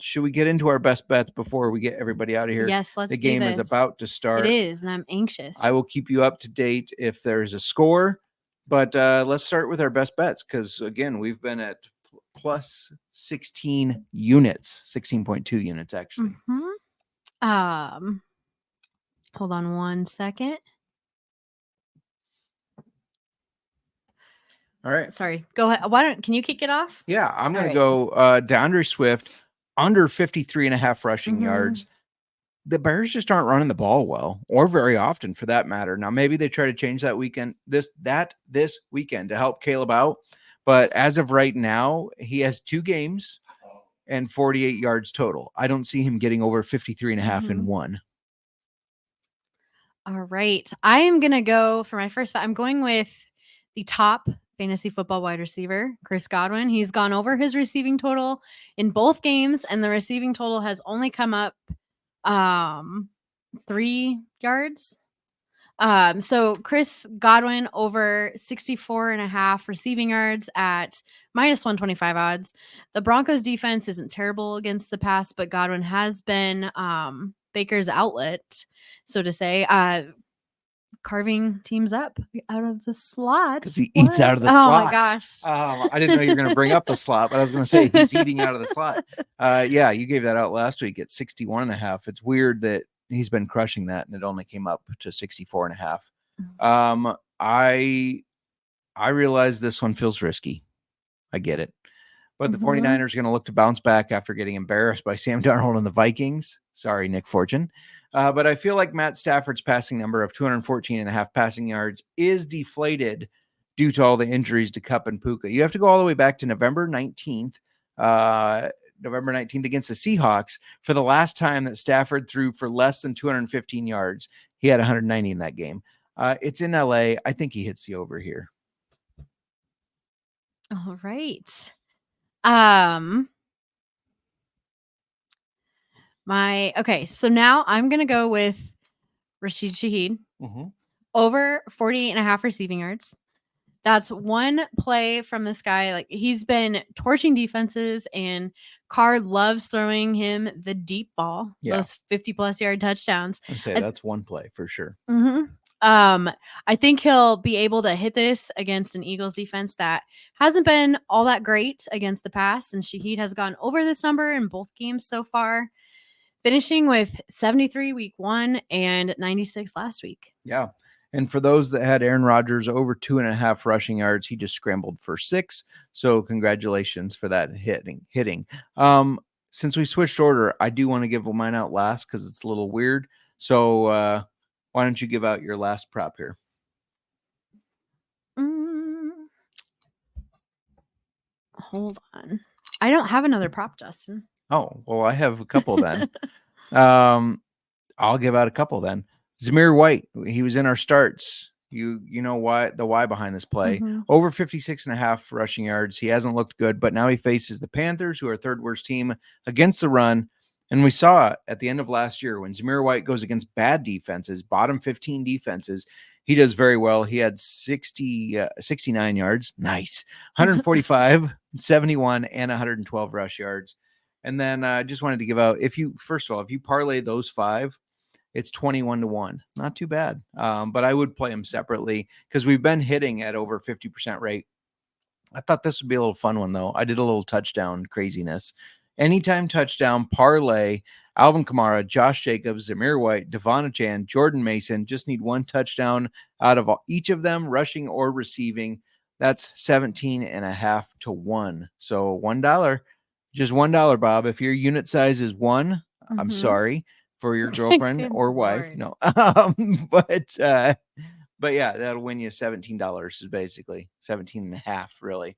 should we get into our best bets before we get everybody out of here? Yes, let's The do game this. is about to start. It is, and I'm anxious. I will keep you up to date if there's a score, but let's start with our best bets because, again, we've been at plus 16 units, 16.2 units, actually. Hold on 1 second. All right. Sorry. Go ahead. Can you kick it off? Yeah, I'm going to go DeAndre Swift under 53.5 rushing yards. The Bears just aren't running the ball well, or very often for that matter. Now, maybe they try to change that this weekend to help Caleb out. But as of right now, he has 2 games and 48 yards total. I don't see him getting over 53.5 in one. All right. I am going to go for my first bet. I'm going with the top fantasy football wide receiver, Chris Godwin. He's gone over his receiving total in both games, and the receiving total has only come up 3 yards. So Chris Godwin over 64.5 receiving yards at minus 125 odds. The Broncos defense isn't terrible against the pass, but Godwin has been Baker's outlet, so to say, carving teams up out of the slot. Because he eats out of the slot. Oh my gosh. I didn't know you were going to bring up the slot, but I was going to say he's eating out of the slot. Yeah, you gave that out last week at 61.5. It's weird that he's been crushing that, and it only came up to 64.5. I realize this one feels risky. I get it. But the 49ers are going to look to bounce back after getting embarrassed by Sam Darnold and the Vikings. Sorry, Nick Fortune. But I feel like Matt Stafford's passing number of 214.5 passing yards is deflated due to all the injuries to Kupp and Puka. You have to go all the way back to November 19th against the Seahawks for the last time that Stafford threw for less than 215 yards. He had 190 in that game. It's in LA. I think he hits the over here. All right. So now I'm going to go with Rashid Shaheed over 48.5 receiving yards. That's one play from this guy. Like, he's been torching defenses, and Carr loves throwing him the deep ball, those 50-plus yard touchdowns. I'd say that's one play for sure. I think he'll be able to hit this against an Eagles defense that hasn't been all that great against the pass, and Shaheed has gone over this number in both games so far, finishing with 73 week 1 and 96 last week. Yeah. And for those that had Aaron Rodgers over 2.5 rushing yards, he just scrambled for 6. So congratulations for that hitting. Since we switched order, I do want to give mine out last because it's a little weird. So why don't you give out your last prop here? Hold on. I don't have another prop, Justin. Oh, well, I have a couple then. I'll give out a couple then. Zamir White, he was in our starts. You know why, the why behind this play. Over 56.5 rushing yards. He hasn't looked good, but now he faces the Panthers, who are third worst team against the run. And we saw at the end of last year when Zamir White goes against bad defenses, bottom 15 defenses, he does very well. He had 69 yards. Nice. 145, 71, and 112 rush yards. And then I just wanted to give out, if you parlay those 5, it's 21-1. Not too bad. But I would play them separately because we've been hitting at over 50% rate. I thought this would be a little fun one, though. I did a little touchdown craziness. Anytime touchdown, parlay, Alvin Kamara, Josh Jacobs, Zamir White, Devon Achane, Jordan Mason. Just need one touchdown out of each of them, rushing or receiving. That's 17.5 to 1. So $1. Just $1, Bob. If your unit size is 1, I'm sorry for your girlfriend or wife. No. But yeah, that'll win you $17 is basically 17.5 really.